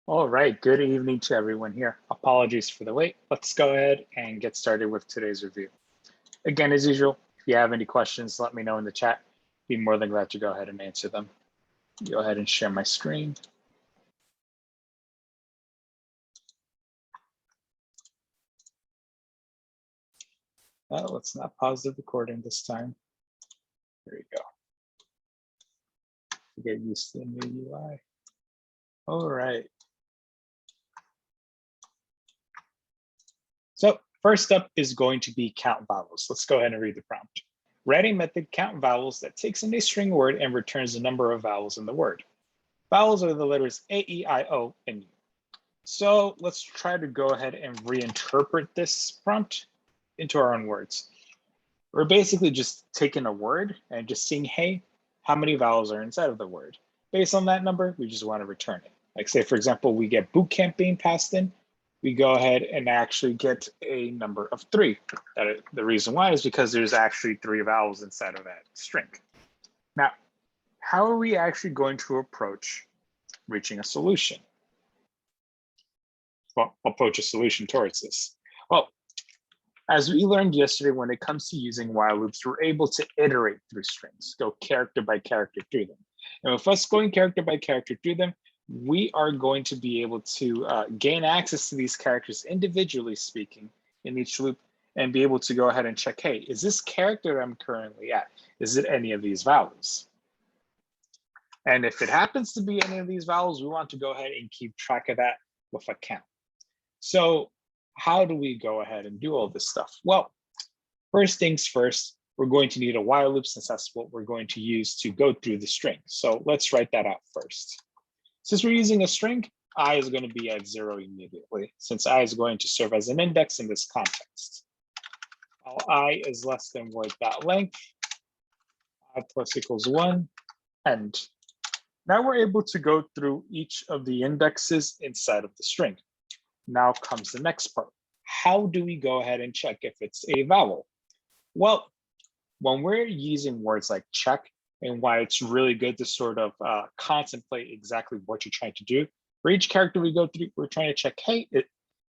All right, good evening to everyone here. Apologies for the wait. Let's go ahead and get started with today's review. Again, as usual, if you have any questions, let me know in the chat. Be more than glad to go ahead and answer them. Go ahead and share my screen. Let's not pause the recording this time. There you go. Get used to the new UI. All right. So first up is going to be count vowels. Let's go ahead and read the prompt. Write a method count vowels that takes in a string word and returns the number of vowels in the word. Vowels are the letters A, E, I, O, and U. So let's try to go ahead and reinterpret this prompt into our own words. We're basically just taking a word and just seeing, hey, how many vowels are inside of the word? Based on that number, we just want to return it. Like say, for example, we get boot camp being passed in, we go ahead and actually get a number of 3. The reason why is because there's actually 3 vowels inside of that string. Now, how are we actually going to approach reaching a solution? Well, approach a solution towards this? Well, as we learned yesterday, when it comes to using while loops, we're able to iterate through strings, go character by character through them. And with us going character by character through them, we are going to be able to gain access to these characters individually speaking in each loop and be able to go ahead and check, hey, is this character I'm currently at, is it any of these vowels? And if it happens to be any of these vowels, we want to go ahead and keep track of that with a count. So how do we go ahead and do all this stuff? Well, first things first, we're going to need a while loop since that's what we're going to use to go through the string. So let's write that out first. Since we're using a string, I is going to be at 0 immediately, since I is going to serve as an index in this context. While I is less than word.length, I plus equals 1, and now we're able to go through each of the indexes inside of the string. Now comes the next part. How do we go ahead and check if it's a vowel? Well, when we're using words like check, and why it's really good to sort of contemplate exactly what you're trying to do. For each character we go through, we're trying to check, hey,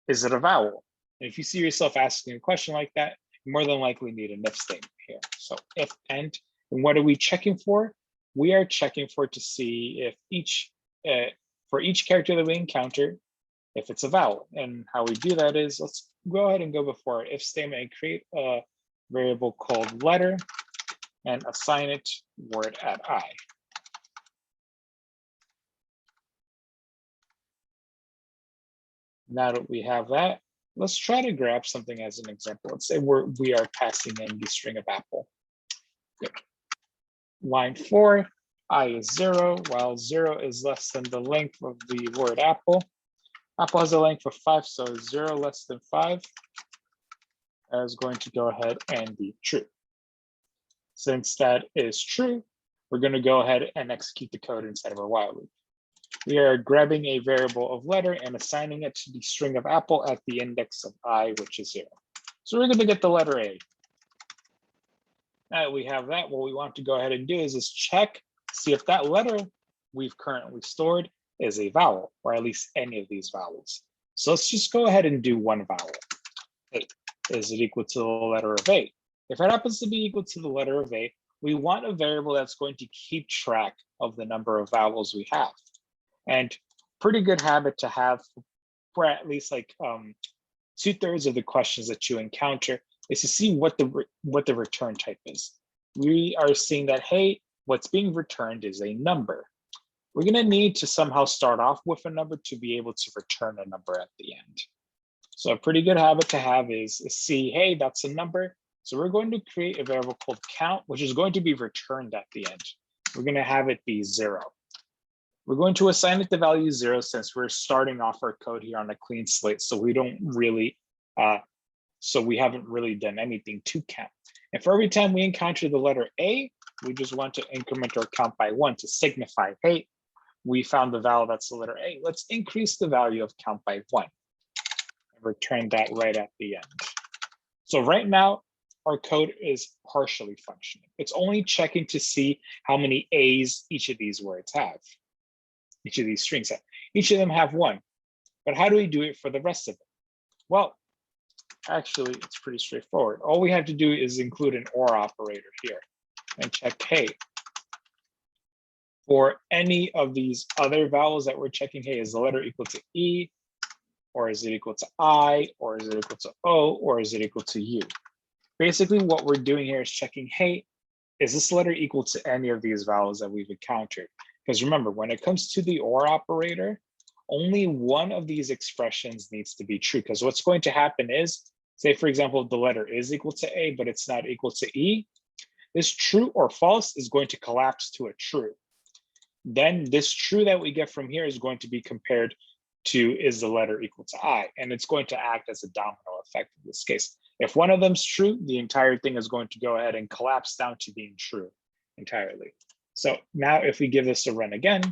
is it a vowel? And if you see yourself asking a question like that, you more than likely need an if statement here. So if and what are we checking for? We are checking for to see if for each character that we encounter, if it's a vowel. And how we do that is, let's go ahead and go before our if statement and create a variable called letter and assign it word at I. Now that we have that, let's try to grab something as an example. Let's say we are passing in the string of apple. Yep. Line 4, I is 0, while 0 is less than the length of the word apple. Apple has a length of 5, so 0 less than 5 is going to go ahead and be true. Since that is true, we're going to go ahead and execute the code inside of our while loop. We are grabbing a variable of letter and assigning it to the string of apple at the index of I, which is 0. So we're going to get the letter A. Now that we have that, what we want to go ahead and do is check, see if that letter we've currently stored is a vowel, or at least any of these vowels. So let's just go ahead and do one vowel. Hey, is it equal to the letter of A? If it happens to be equal to the letter of A, we want a variable that's going to keep track of the number of vowels we have. And pretty good habit to have for at least like 2/3 of the questions that you encounter is to see what the return type is. We are seeing that, hey, what's being returned is a number. We're going to need to somehow start off with a number to be able to return a number at the end. So a pretty good habit to have is see, hey, that's a number. So we're going to create a variable called count, which is going to be returned at the end. We're going to have it be 0. We're going to assign it the value 0 since we're starting off our code here on a clean slate. So we don't really, so we haven't really done anything to count. And for every time we encounter the letter A, we just want to increment our count by 1 to signify, hey, we found the vowel that's the letter A. Let's increase the value of count by 1 and return that right at the end. So right now, our code is partially functioning. It's only checking to see how many A's each of these words have, each of these strings have. Each of them have 1. But how do we do it for the rest of them? Well, actually, it's pretty straightforward. All we have to do is include an OR operator here and check, hey, for any of these other vowels that we're checking, hey, is the letter equal to E, or is it equal to I, or is it equal to O, or is it equal to U? Basically, what we're doing here is checking, hey, is this letter equal to any of these vowels that we've encountered? Because remember, when it comes to the OR operator, only one of these expressions needs to be true. Because what's going to happen is, say, for example, the letter is equal to A, but it's not equal to E, this true or false is going to collapse to a true. Then this true that we get from here is going to be compared to, is the letter equal to I? And it's going to act as a domino effect in this case. If one of them's true, the entire thing is going to go ahead and collapse down to being true entirely. So now if we give this a run again,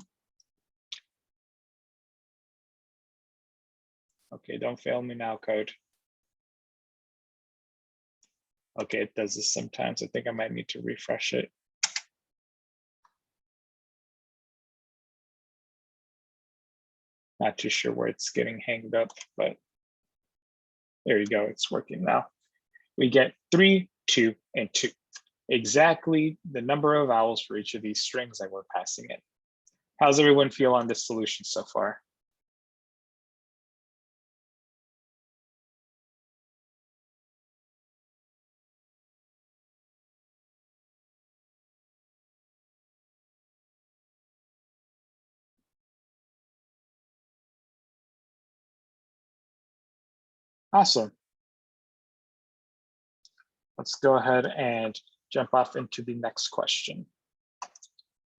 okay, don't fail me now, code. Okay, it does this sometimes. I think I might need to refresh it. Not too sure where it's getting hanged up, but there you go, it's working now. We get 3, 2, and 2. Exactly the number of vowels for each of these strings that we're passing in. How's everyone feel on this solution so far? Awesome. Let's go ahead and jump off into the next question,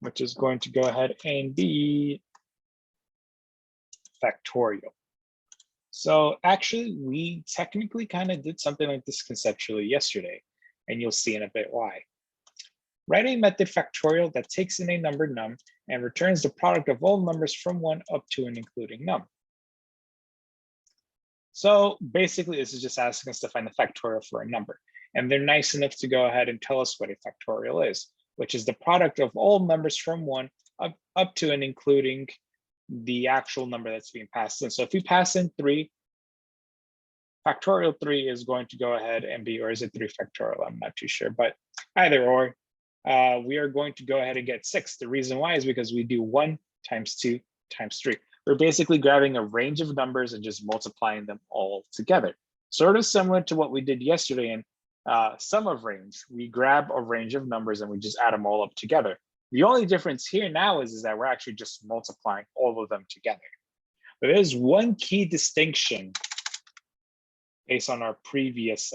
which is going to go ahead and be factorial. So actually, we technically kind of did something like this conceptually yesterday, and you'll see in a bit why. Write a method factorial that takes in a number num and returns the product of all numbers from 1 up to and including num. So basically, this is just asking us to find the factorial for a number. And they're nice enough to go ahead and tell us what a factorial is, which is the product of all numbers from 1 up to and including the actual number that's being passed in. So if we pass in 3, factorial 3 is going to go ahead and be, or is it 3 factorial? I'm not too sure, but either or, we are going to go ahead and get 6. The reason why is because we do 1 times 2 times 3. We're basically grabbing a range of numbers and just multiplying them all together. Sort of similar to what we did yesterday in sum of range. We grab a range of numbers and we just add them all up together. The only difference here now is that we're actually just multiplying all of them together. But there's one key distinction based on our previous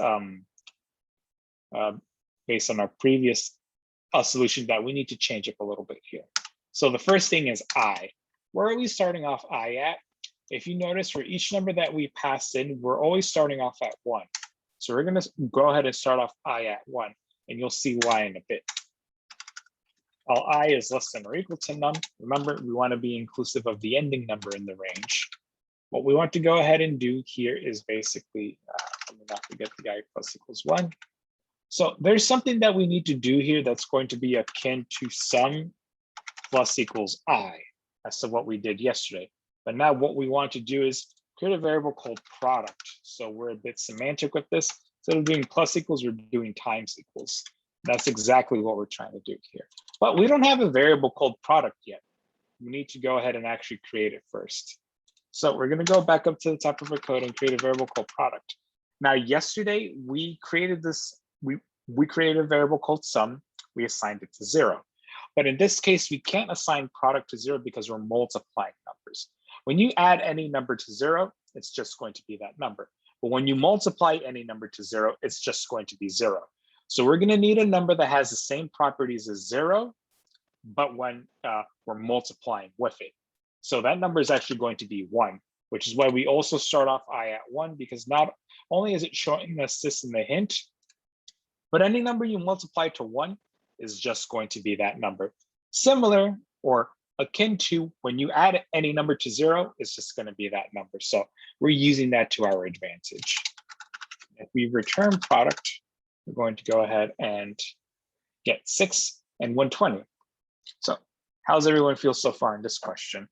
solution that we need to change up a little bit here. So the first thing is I. Where are we starting off I at? If you notice, for each number that we pass in, we're always starting off at 1. So we're going to go ahead and start off I at 1, and you'll see why in a bit. While I is less than or equal to num, remember, we want to be inclusive of the ending number in the range. What we want to go ahead and do here is basically, let me not forget the I plus equals 1. So there's something that we need to do here that's going to be akin to sum plus equals I, as to what we did yesterday. But now what we want to do is create a variable called product. So we're a bit semantic with this. Instead of doing plus equals, we're doing times equals. That's exactly what we're trying to do here. But we don't have a variable called product yet. We need to go ahead and actually create it first. So we're going to go back up to the top of our code and create a variable called product. Now, yesterday, we created this, we created a variable called sum. We assigned it to 0. But in this case, we can't assign product to 0 because we're multiplying numbers. When you add any number to 0, it's just going to be that number. But when you multiply any number to 0, it's just going to be 0. So we're going to need a number that has the same properties as 0, but when we're multiplying with it. So that number is actually going to be 1, which is why we also start off I at 1, because not only is it showing us this in the hint, but any number you multiply to 1 is just going to be that number. Similar or akin to when you add any number to 0, it's just going to be that number. So we're using that to our advantage. If we return product, we're going to go ahead and get 6 and 120. So how's everyone feel so far in this question?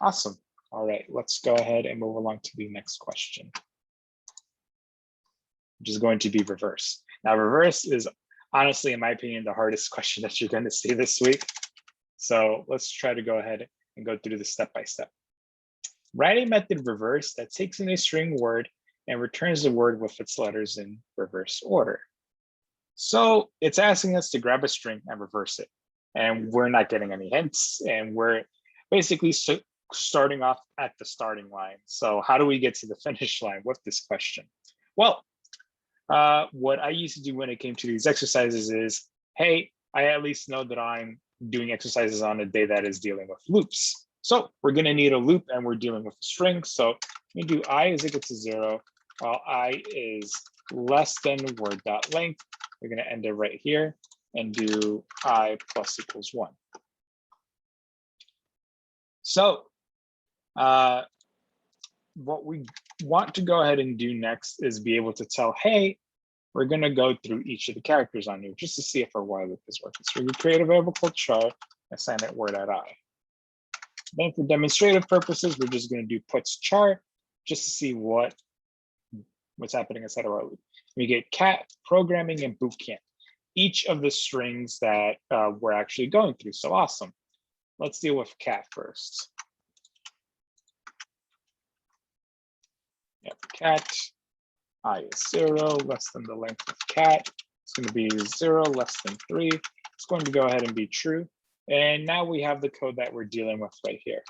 Awesome. All right, let's go ahead and move along to the next question, which is going to be reverse. Now, reverse is honestly, in my opinion, the hardest question that you're going to see this week. So let's try to go ahead and go through this step by step. Write a method reverse that takes in a string word and returns the word with its letters in reverse order. So it's asking us to grab a string and reverse it. And we're not getting any hints, and we're basically starting off at the starting line. So how do we get to the finish line with this question? Well, what I used to do when it came to these exercises is, hey, I at least know that I'm doing exercises on a day that is dealing with loops. So we're going to need a loop, and we're dealing with a string. So we do I is equal to 0, while I is less than word.length. We're going to end it right here and do I plus equals 1. So what we want to go ahead and do next is be able to tell, hey, we're going to go through each of the characters on here just to see if our while loop is working. So we create a variable called char, assign it word at I. Then for demonstrative purposes, we're just going to do puts char just to see what's happening inside of our loop. We get cat, programming, and bootcamp, each of the strings that we're actually going through. So awesome. Let's deal with cat first. Yep, cat, I is 0, less than the length of cat. It's going to be 0, less than 3. It's going to go ahead and be true. And now we have the code that we're dealing with right here.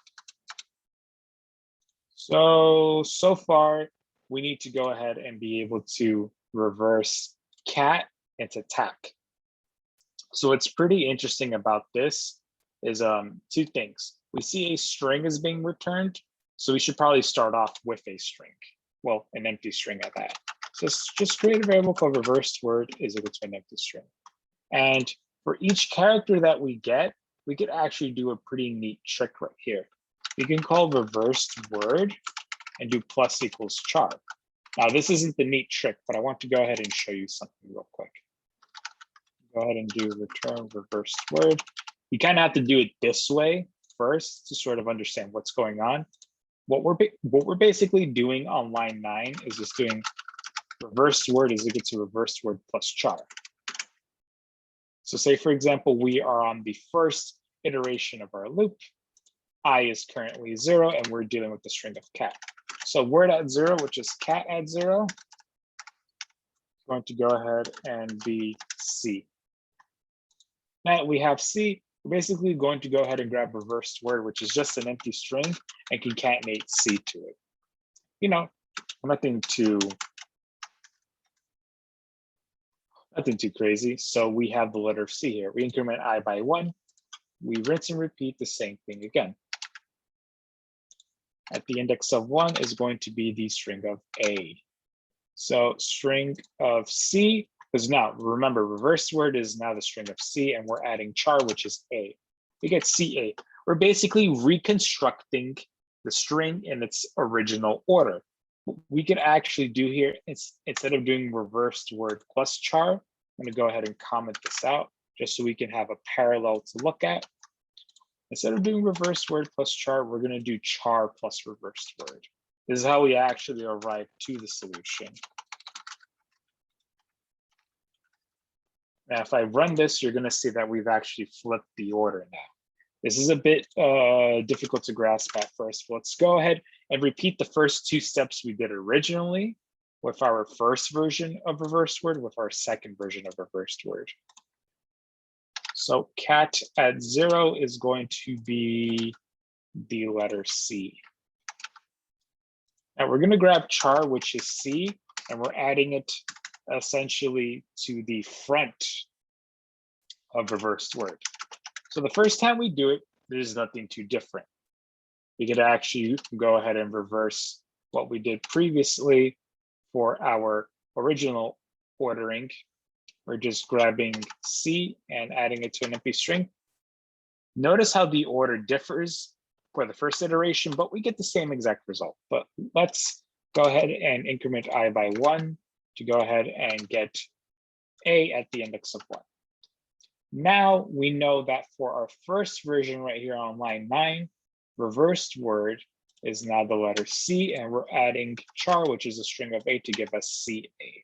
So far, we need to go ahead and be able to reverse cat into tack. So what's pretty interesting about this is two things. We see a string is being returned, so we should probably start off with a string. Well, an empty string at that. So just create a variable called reversed word is equal to an empty string. And for each character that we get, we could actually do a pretty neat trick right here. We can call reversed word and do plus equals char. Now, this isn't the neat trick, but I want to go ahead and show you something real quick. Go ahead and do return reversed word. You kind of have to do it this way first to sort of understand what's going on. What we're basically doing on line 9 is just doing reversed word is equal to reversed word plus char. So say, for example, we are on the first iteration of our loop. I is currently 0, and we're dealing with the string of cat. So word at 0, which is cat at 0, is going to go ahead and be C. Now that we have C, we're basically going to go ahead and grab reversed word, which is just an empty string, and concatenate C to it. You know, nothing too crazy. So we have the letter C here. We increment I by 1. We rinse and repeat the same thing again. At the index of 1 is going to be the string of A. So string of C, because now remember, reverse word is now the string of C, and we're adding char, which is A. We get CA. We're basically reconstructing the string in its original order. What we could actually do here is, instead of doing reversed word plus char, I'm going to go ahead and comment this out just so we can have a parallel to look at. Instead of doing reverse word plus char, we're going to do char plus reversed word. This is how we actually arrive to the solution. Now, if I run this, you're going to see that we've actually flipped the order now. This is a bit difficult to grasp at first. Let's go ahead and repeat the first 2 steps we did originally with our first version of reversed word with our second version of reversed word. So cat at 0 is going to be the letter C. Now we're going to grab char, which is C, and we're adding it essentially to the front of reversed word. So the first time we do it, there's nothing too different. We could actually go ahead and reverse what we did previously for our original ordering. We're just grabbing C and adding it to an empty string. Notice how the order differs for the first iteration, but we get the same exact result. But let's go ahead and increment I by 1 to go ahead and get A at the index of 1. Now we know that for our first version right here on line 9, reversed word is now the letter C, and we're adding char, which is a string of 8 to give us CA.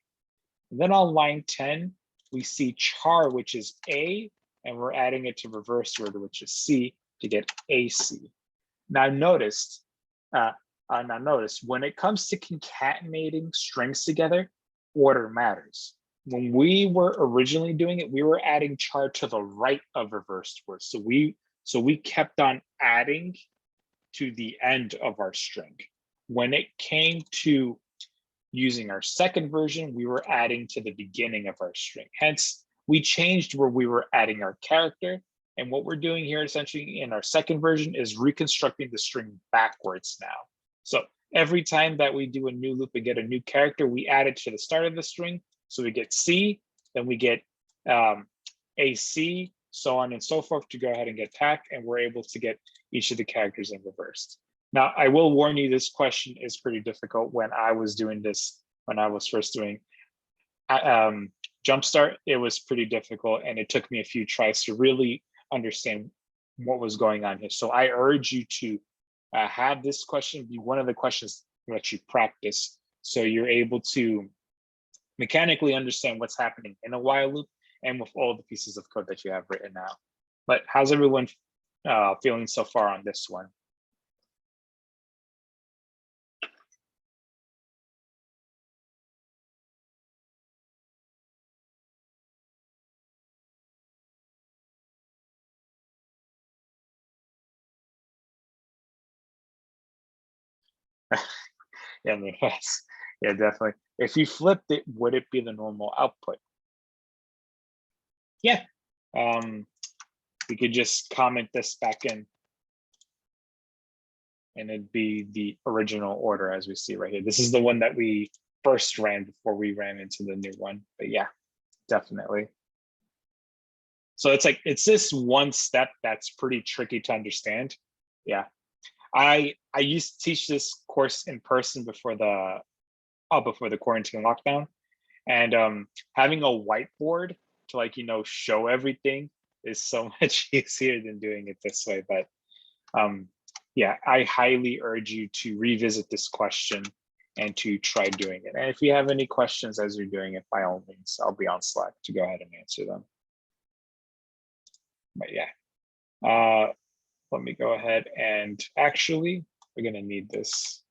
And then on line 10, we see char, which is A, and we're adding it to reversed word, which is C, to get AC. Now notice, when it comes to concatenating strings together, order matters. When we were originally doing it, we were adding char to the right of reversed words. So we kept on adding to the end of our string. When it came to using our second version, we were adding to the beginning of our string. Hence, we changed where we were adding our character. And what we're doing here essentially in our second version is reconstructing the string backwards now. So every time that we do a new loop and get a new character, we add it to the start of the string. So we get C, then we get AC, so on and so forth to go ahead and get TAC, and we're able to get each of the characters in reversed. Now, I will warn you, this question is pretty difficult. When I was doing this, when I was first doing Jumpstart, it was pretty difficult, and it took me a few tries to really understand what was going on here. So I urge you to have this question be one of the questions that you practice, so you're able to mechanically understand what's happening in a while loop and with all the pieces of code that you have written out. But how's everyone feeling so far on this one? Yeah, I mean, yes. Yeah, definitely. If you flipped it, would it be the normal output? Yeah. We could just comment this back in, and it'd be the original order as we see right here. This is the one that we first ran before we ran into the new one. But yeah, definitely. So it's like, it's this one step that's pretty tricky to understand. Yeah. I used to teach this course in person before the quarantine lockdown, and having a whiteboard to, like, show everything is so much easier than doing it this way. But yeah, I highly urge you to revisit this question and to try doing it. And if you have any questions as you're doing it, by all means, I'll be on Slack to go ahead and answer them. But yeah, let me go ahead and actually, we're going to need this.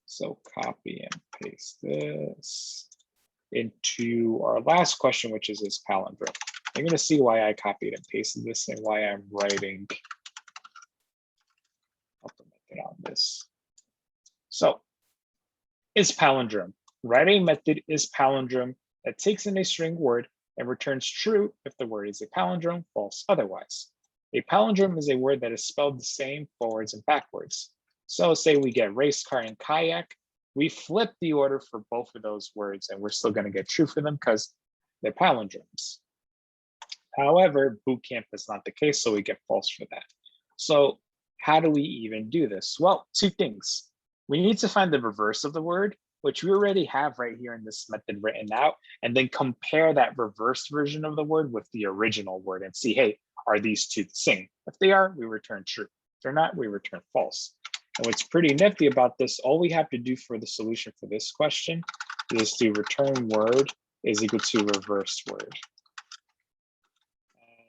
So copy and paste this into our last question, which is this palindrome. You're going to see why I copied and pasted this and why I'm writing on this. So is palindrome. Write a method is palindrome that takes in a string word and returns true if the word is a palindrome, false otherwise. A palindrome is a word that is spelled the same forwards and backwards. So say we get race car and kayak, we flip the order for both of those words and we're still going to get true for them because they're palindromes. However, bootcamp is not the case, so we get false for that. So how do we even do this? Well, two things. We need to find the reverse of the word, which we already have right here in this method written out, and then compare that reverse version of the word with the original word and see, hey, are these two the same? If they are, we return true. If they're not, we return false. And what's pretty nifty about this, all we have to do for the solution for this question is to return word is equal to reverse word.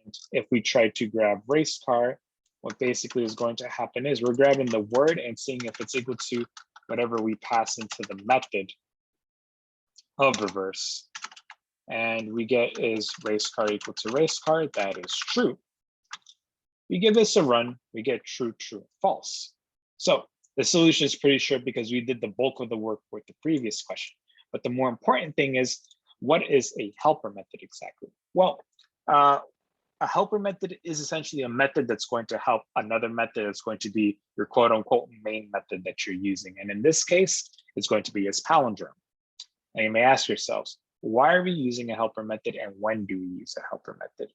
And if we try to grab race car, what basically is going to happen is we're grabbing the word and seeing if it's equal to whatever we pass into the method of reverse. And we get is race car equal to race car. That is true. We give this a run, we get true, true, false. So the solution is pretty short because we did the bulk of the work with the previous question. But the more important thing is, what is a helper method exactly? Well, a helper method is essentially a method that's going to help another method that's going to be your quote unquote main method that you're using. And in this case, it's going to be its palindrome. And you may ask yourselves, why are we using a helper method and when do we use a helper method?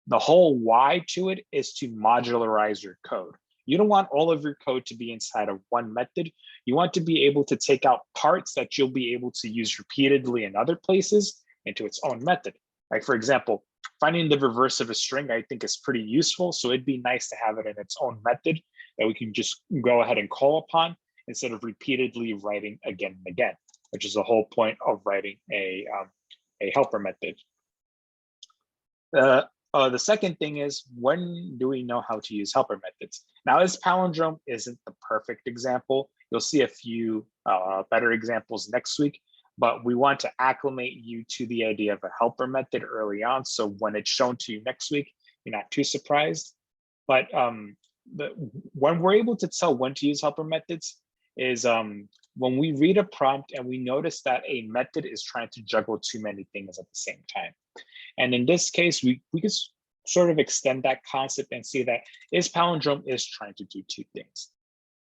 The whole why to it is to modularize your code. You don't want all of your code to be inside of one method. You want to be able to take out parts that you'll be able to use repeatedly in other places into its own method. Like for example, finding the reverse of a string, I think, is pretty useful. So it'd be nice to have it in its own method that we can just go ahead and call upon instead of repeatedly writing again and again, which is the whole point of writing a helper method. The second thing is, when do we know how to use helper methods? Now, this palindrome isn't the perfect example. You'll see a few better examples next week, but we want to acclimate you to the idea of a helper method early on. So when it's shown to you next week, you're not too surprised. But when we're able to tell when to use helper methods is when we read a prompt and we notice that a method is trying to juggle too many things at the same time. And in this case, we can sort of extend that concept and see that is palindrome is trying to do two things.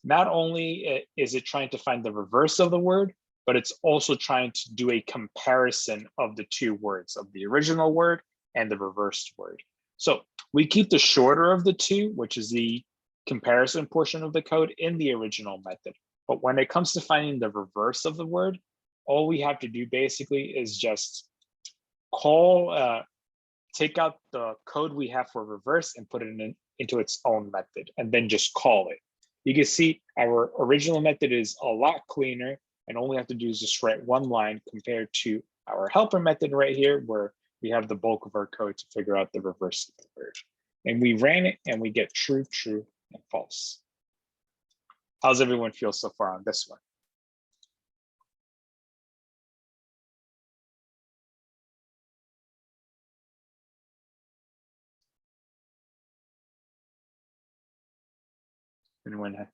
Not only is it trying to find the reverse of the word, but it's also trying to do a comparison of the two words, of the original word and the reversed word. So we keep the shorter of the two, which is the comparison portion of the code, in the original method. But when it comes to finding the reverse of the word, all we have to do basically is just call, take out the code we have for reverse and put it into its own method, and then just call it. You can see our original method is a lot cleaner, and all we have to do is just write one line compared to our helper method right here, where we have the bulk of our code to figure out the reverse of the word. And we ran it and we get true, true, and false. How's everyone feel so far on this one? Anyone?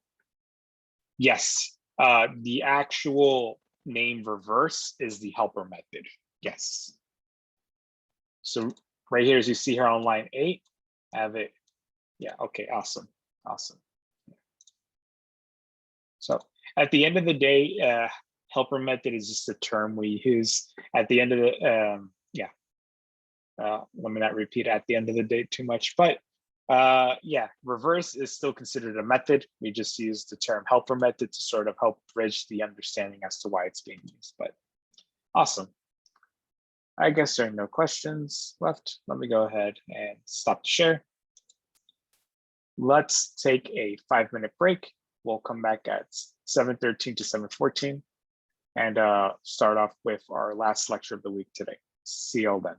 Yes, the actual name reverse is the helper method. Yes. So right here, as you see here on line 8, I have it. Yeah, okay, awesome, awesome. So at the end of the day, helper method is just a term we use at the end of the, let me not repeat at the end of the day too much, but yeah, reverse is still considered a method. We just use the term helper method to sort of help bridge the understanding as to why it's being used, but awesome. I guess there are no questions left. Let me go ahead and stop the share. Let's take a 5-minute break. We'll come back at 7:13 to 7:14 and start off with our last lecture of the week today. See you all then.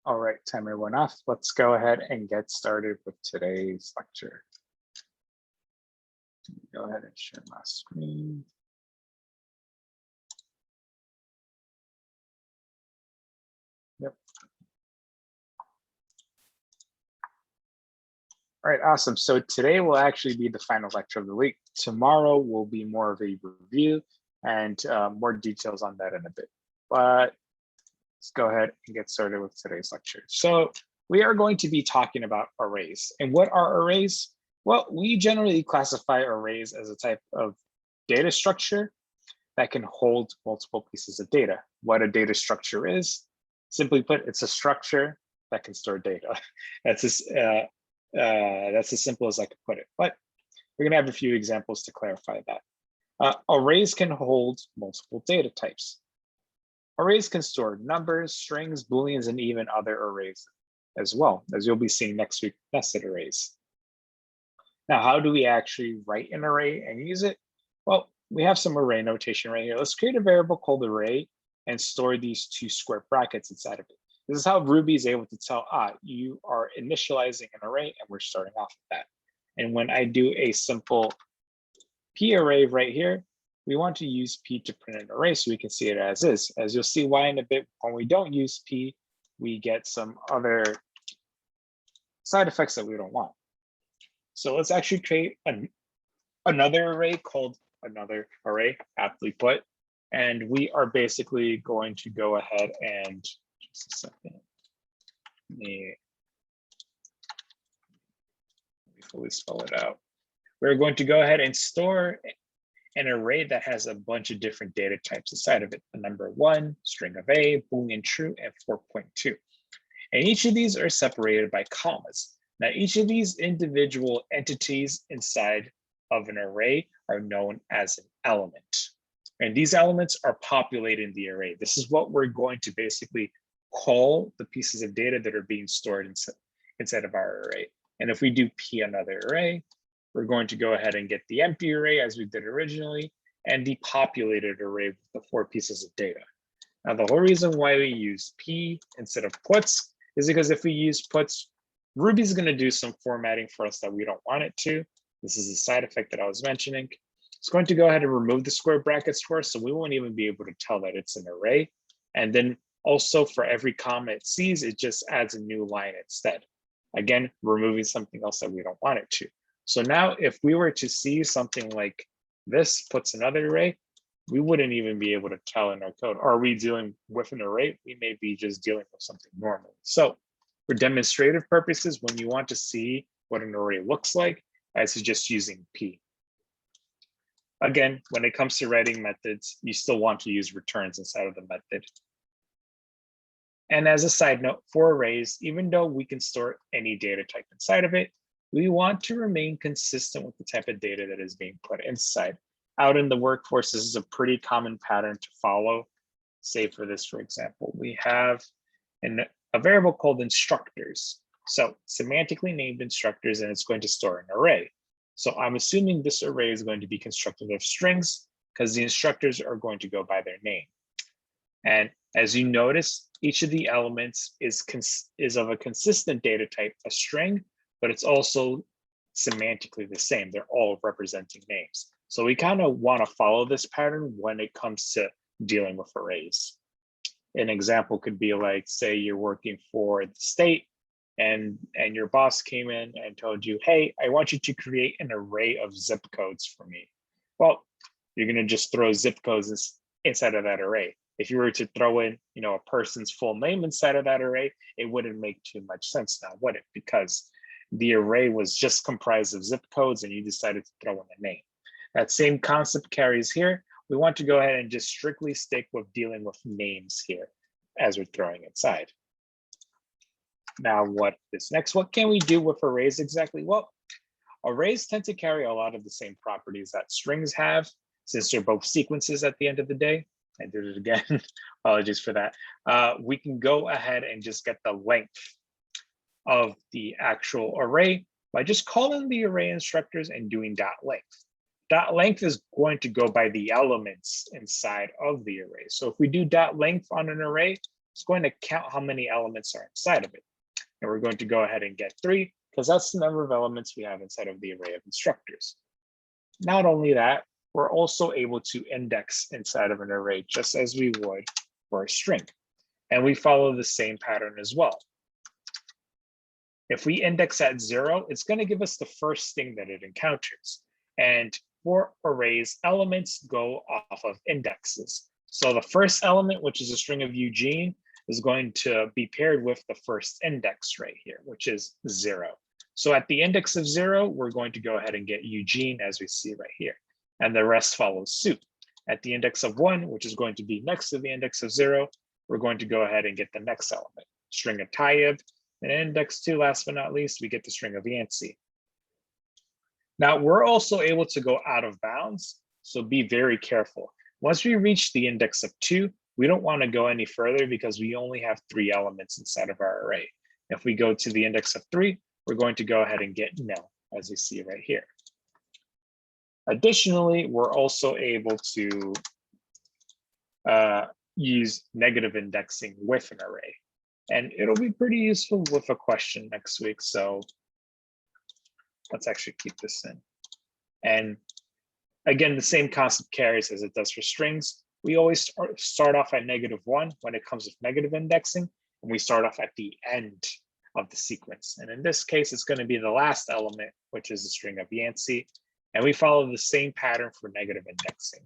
All right, timer went off. Let's go ahead and get started with today's lecture. Go ahead and share my screen. Yep. All right, awesome. So today will actually be the final lecture of the week. Tomorrow will be more of a review and more details on that in a bit. But let's go ahead and get started with today's lecture. So we are going to be talking about arrays. And what are arrays? Well, we generally classify arrays as a type of data structure that can hold multiple pieces of data. What a data structure is, simply put, it's a structure that can store data. That's as simple as I could put it. But we're gonna have a few examples to clarify that. Arrays can hold multiple data types. Arrays can store numbers, strings, booleans, and even other arrays as well, as you'll be seeing next week, nested arrays. Now, how do we actually write an array and use it? Well, we have some array notation right here. Let's create a variable called array and store these two square brackets inside of it. This is how Ruby is able to tell, you are initializing an array and we're starting off with that. And when I do a simple p array right here, we want to use p to print an array so we can see it as is. As you'll see why in a bit, when we don't use p, we get some other side effects that we don't want. So let's actually create another array called another array, aptly put. And we are basically going to go ahead and, just a second, let me fully spell it out. We're going to go ahead and store an array that has a bunch of different data types inside of it. The number 1, string of A, boolean true, and 4.2. And each of these are separated by commas. Now, each of these individual entities inside of an array are known as an element. And these elements are populating the array. This is what we're going to basically call the pieces of data that are being stored inside of our array. And if we do p another array, we're going to go ahead and get the empty array as we did originally and the populated array with the 4 pieces of data. Now, the whole reason why we use p instead of puts is because if we use puts, Ruby's going to do some formatting for us that we don't want it to. This is a side effect that I was mentioning. It's going to go ahead and remove the square brackets for us, so we won't even be able to tell that it's an array. And then also for every comma it sees, it just adds a new line instead. Again, removing something else that we don't want it to. So now if we were to see something like this puts another array, we wouldn't even be able to tell in our code. Are we dealing with an array? We may be just dealing with something normal. So for demonstrative purposes, when you want to see what an array looks like, I suggest using p. Again, when it comes to writing methods, you still want to use returns inside of the method. And as a side note, for arrays, even though we can store any data type inside of it, we want to remain consistent with the type of data that is being put inside. Out in the workforce, this is a pretty common pattern to follow. Say for this, for example, we have a variable called instructors. So semantically named instructors, and it's going to store an array. So I'm assuming this array is going to be constructed of strings because the instructors are going to go by their name. And as you notice, each of the elements is of a consistent data type, a string, but it's also semantically the same. They're all representing names. So we kind of want to follow this pattern when it comes to dealing with arrays. An example could be like, say you're working for the state and your boss came in and told you, hey, I want you to create an array of zip codes for me. Well, you're going to just throw zip codes inside of that array. If you were to throw in, a person's full name inside of that array, it wouldn't make too much sense now, would it? Because the array was just comprised of zip codes and you decided to throw in a name. That same concept carries here. We want to go ahead and just strictly stick with dealing with names here as we're throwing inside. Now, what is next? What can we do with arrays exactly? Well, arrays tend to carry a lot of the same properties that strings have, since they're both sequences at the end of the day. I did it again, apologies for that. We can go ahead and just get the length of the actual array by just calling the array instructors and doing dot length. Dot length is going to go by the elements inside of the array. So if we do dot length on an array, it's going to count how many elements are inside of it. And we're going to go ahead and get 3 because that's the number of elements we have inside of the array of instructors. Not only that, we're also able to index inside of an array just as we would for a string. And we follow the same pattern as well. If we index at 0, it's going to give us the first thing that it encounters. And for arrays, elements go off of indexes. So the first element, which is a string of Eugene, is going to be paired with the first index right here, which is 0. So at the index of 0, we're going to go ahead and get Eugene as we see right here. And the rest follows suit. At the index of 1, which is going to be next to the index of 0, we're going to go ahead and get the next element, string of Tayyib. And index 2, last but not least, we get the string of Yancey. Now, we're also able to go out of bounds, so be very careful. Once we reach the index of 2, we don't want to go any further because we only have 3 elements inside of our array. If we go to the index of 3, we're going to go ahead and get nil, as you see right here. Additionally, we're also able to use negative indexing with an array. And it'll be pretty useful with a question next week. So let's actually keep this in. And again, the same concept carries as it does for strings. We always start off at -1 when it comes with negative indexing, and we start off at the end of the sequence. And in this case, it's going to be the last element, which is the string of Yancey. And we follow the same pattern for negative indexing.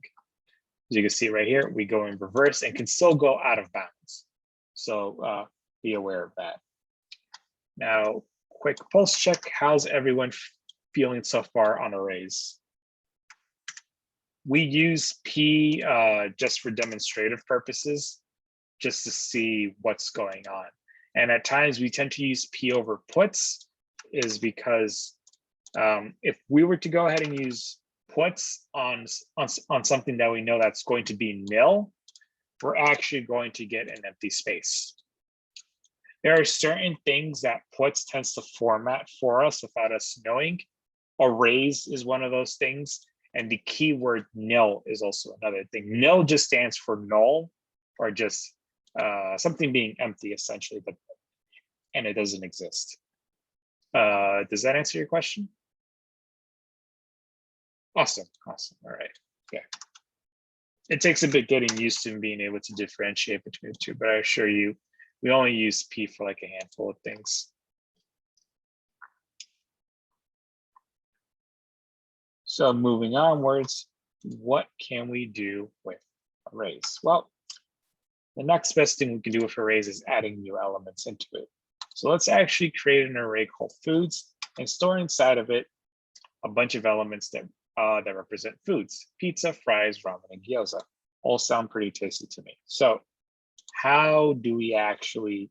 As you can see right here, we go in reverse and can still go out of bounds. So be aware of that. Now, quick pulse check. How's everyone feeling so far on arrays? We use P just for demonstrative purposes, just to see what's going on. And at times we tend to use P over puts is because if we were to go ahead and use puts on something that we know that's going to be nil, we're actually going to get an empty space. There are certain things that puts tends to format for us without us knowing. Arrays is one of those things. And the keyword nil is also another thing. Nil just stands for null, or just something being empty, essentially, and it doesn't exist. Does that answer your question? Awesome, awesome. All right, yeah. It takes a bit getting used to being able to differentiate between the two, but I assure you, we only use P for like a handful of things. So moving onwards, what can we do with arrays? Well, the next best thing we can do with arrays is adding new elements into it. So let's actually create an array called foods and store inside of it a bunch of elements that represent foods: pizza, fries, ramen, and gyoza. All sound pretty tasty to me. So how do we actually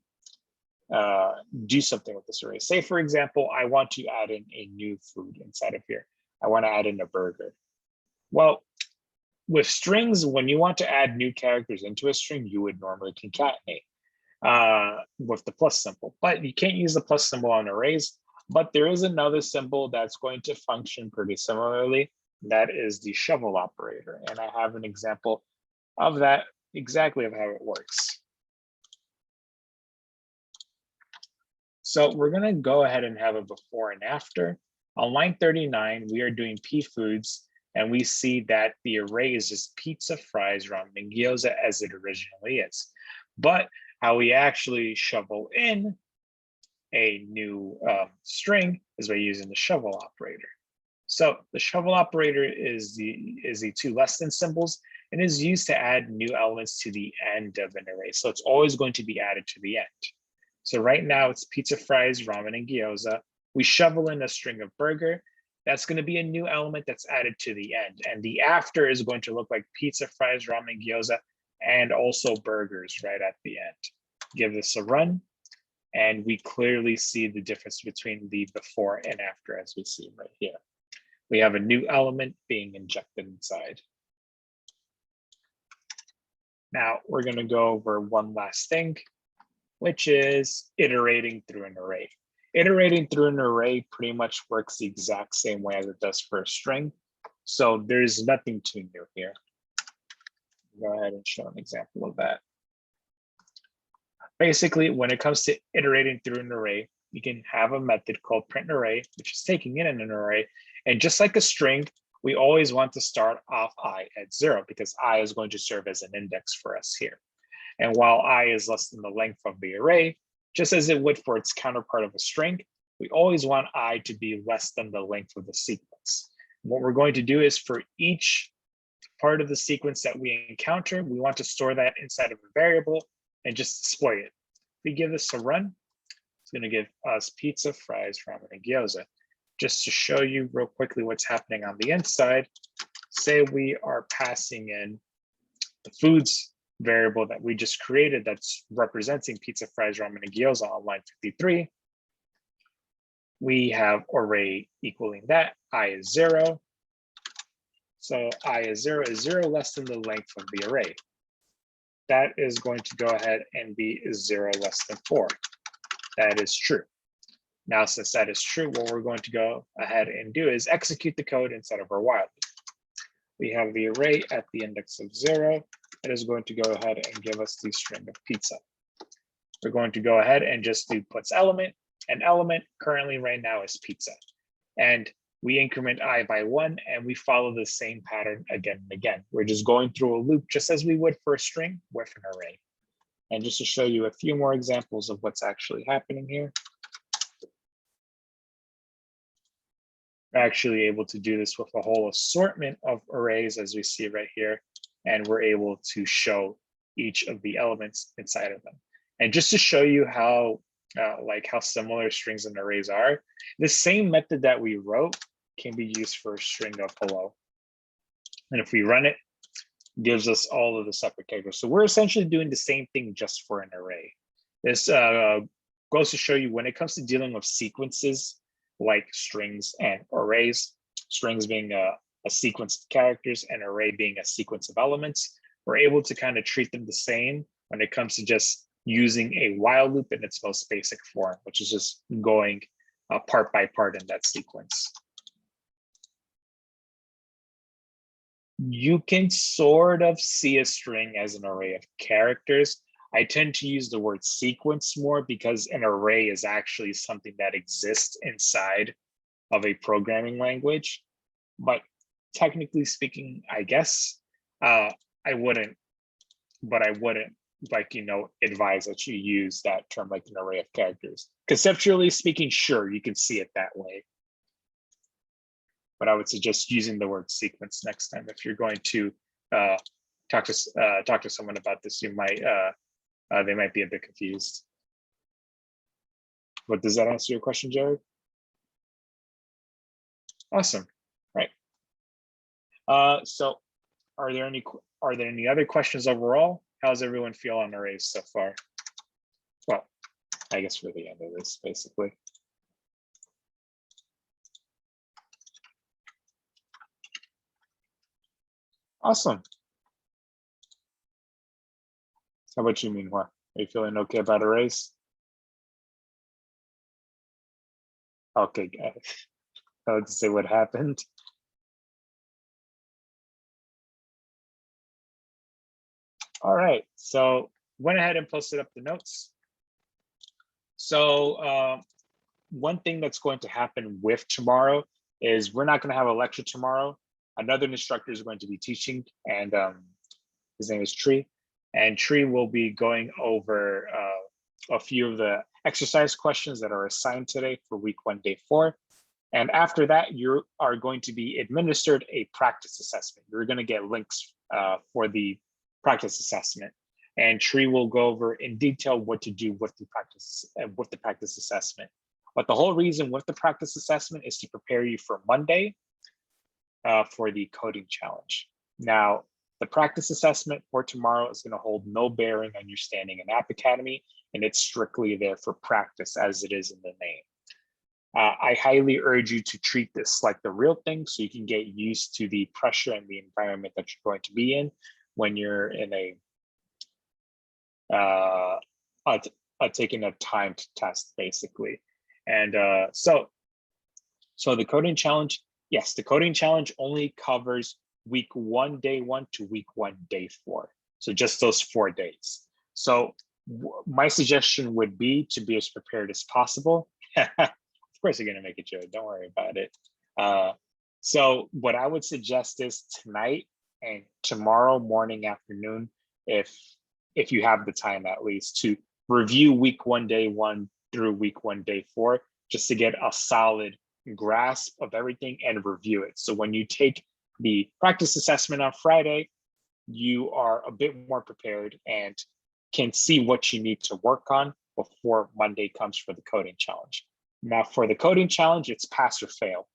do something with this array? Say, for example, I want to add in a new food inside of here. I want to add in a burger. Well, with strings, when you want to add new characters into a string, you would normally concatenate with the plus symbol, but you can't use the plus symbol on arrays. But there is another symbol that's going to function pretty similarly. That is the shovel operator. And I have an example of that, exactly of how it works. So we're going to go ahead and have a before and after. On line 39, we are doing P foods, and we see that the array is just pizza, fries, ramen, and gyoza as it originally is. But how we actually shovel in a new string is by using the shovel operator. So the shovel operator is the two less than symbols and is used to add new elements to the end of an array. So it's always going to be added to the end. So right now it's pizza, fries, ramen, and gyoza. We shovel in a string of burger. That's going to be a new element that's added to the end. And the after is going to look like pizza, fries, ramen, gyoza, and also burgers right at the end. Give this a run. And we clearly see the difference between the before and after, as we see right here. We have a new element being injected inside. Now we're going to go over one last thing, which is iterating through an array. Iterating through an array pretty much works the exact same way as it does for a string. So there's nothing too new here. Go ahead and show an example of that. Basically, when it comes to iterating through an array, you can have a method called print array, which is taking in an array. And just like a string, we always want to start off I at 0 because I is going to serve as an index for us here. And while I is less than the length of the array, just as it would for its counterpart of a string, we always want I to be less than the length of the sequence. What we're going to do is for each part of the sequence that we encounter, we want to store that inside of a variable and just display it. If we give this a run, it's going to give us pizza, fries, ramen, and gyoza. Just to show you real quickly what's happening on the inside, say we are passing in the foods variable that we just created that's representing pizza, fries, ramen, and gyoza on line 53. We have array equaling that, I is 0. So I is 0 less than the length of the array. That is going to go ahead and be 0 less than 4. That is true. Now, since that is true, what we're going to go ahead and do is execute the code inside of our while loop. We have the array at the index of 0. That is going to go ahead and give us the string of pizza. We're going to go ahead and just do puts element. An element currently right now is pizza. And we increment I by 1, and we follow the same pattern again and again. We're just going through a loop just as we would for a string with an array. And just to show you a few more examples of what's actually happening here, we're actually able to do this with a whole assortment of arrays, as we see right here, and we're able to show each of the elements inside of them. And just to show you how similar strings and arrays are, the same method that we wrote can be used for a string of hello. And if we run it, it gives us all of the separate characters. So we're essentially doing the same thing just for an array. This goes to show you when it comes to dealing with sequences like strings and arrays, strings being a sequence of characters and array being a sequence of elements, we're able to kind of treat them the same when it comes to just using a while loop in its most basic form, which is just going part by part in that sequence. You can sort of see a string as an array of characters. I tend to use the word sequence more because an array is actually something that exists inside of a programming language. But technically speaking, I guess I wouldn't advise that you use that term like an array of characters. Conceptually speaking, sure, you can see it that way. But I would suggest using the word sequence next time. If you're going to talk to someone about this, you might they might be a bit confused. But does that answer your question, Jared? Awesome, right. So are there any other questions overall? How's everyone feel on arrays so far? Well, I guess for the end of this, basically. Awesome. How about you, Minhua? Are you feeling okay about arrays? Okay, guys. I would say what happened. All right, so went ahead and posted up the notes. So one thing that's going to happen with tomorrow is we're not going to have a lecture tomorrow. Another instructor is going to be teaching, and his name is Tree. And Tree will be going over a few of the exercise questions that are assigned today for week 1, day 4. And after that, you are going to be administered a practice assessment. You're going to get links for the practice assessment. And Tree will go over in detail what to do with the practice assessment. But the whole reason with the practice assessment is to prepare you for Monday for the coding challenge. Now, the practice assessment for tomorrow is going to hold no bearing on your standing in App Academy, and it's strictly there for practice as it is in the name. I highly urge you to treat this like the real thing so you can get used to the pressure and the environment that you're going to be in when you're in taking a timed test, basically. And so the coding challenge, yes, the coding challenge only covers week 1, day 1 to week 1, day 4. So just those 4 days. So My suggestion would be to be as prepared as possible. Of course, you're going to make a joke. Don't worry about it. So what I would suggest is tonight and tomorrow morning, afternoon, if you have the time at least, to review week 1, day 1 through week 1, day 4, just to get a solid grasp of everything and review it. So when you take the practice assessment on Friday, you are a bit more prepared and can see what you need to work on before Monday comes for the coding challenge. Now for the coding challenge, it's pass or fail.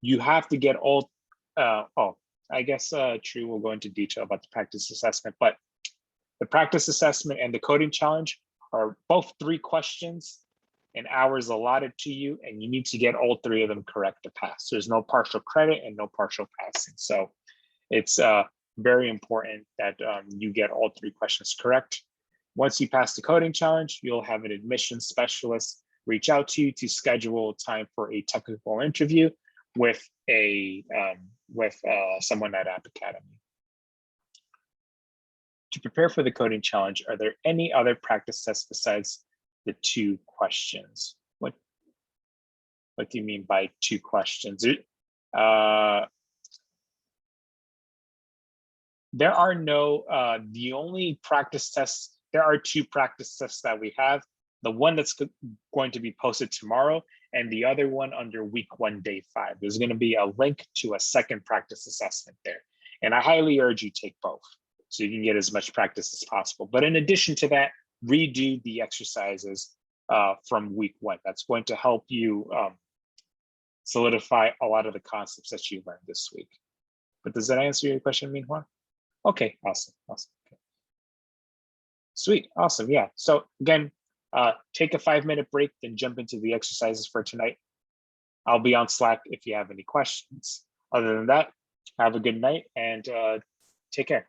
You have to get all, I guess True will go into detail about the practice assessment, but the practice assessment and the coding challenge are both 3 questions and hours allotted to you, and you need to get all 3 of them correct to pass. There's no partial credit and no partial passing. So it's very important that you get all 3 questions correct. Once you pass the coding challenge, you'll have an admissions specialist reach out to you to schedule time for a technical interview with someone at App Academy. To prepare for the coding challenge, are there any other practice tests besides the 2 questions? What do you mean by 2 questions? There are no, the only practice tests, there are 2 practice tests that we have. The one that's going to be posted tomorrow and the other one under week 1, day 5. There's going to be a link to a second practice assessment there. And I highly urge you take both so you can get as much practice as possible. But in addition to that, redo the exercises from week 1. That's going to help you solidify a lot of the concepts that you learned this week. But does that answer your question, Minhwa? Okay, awesome. Okay. Sweet, awesome, yeah. So again, take a 5-minute break, then jump into the exercises for tonight. I'll be on Slack if you have any questions. Other than that, have a good night and take care.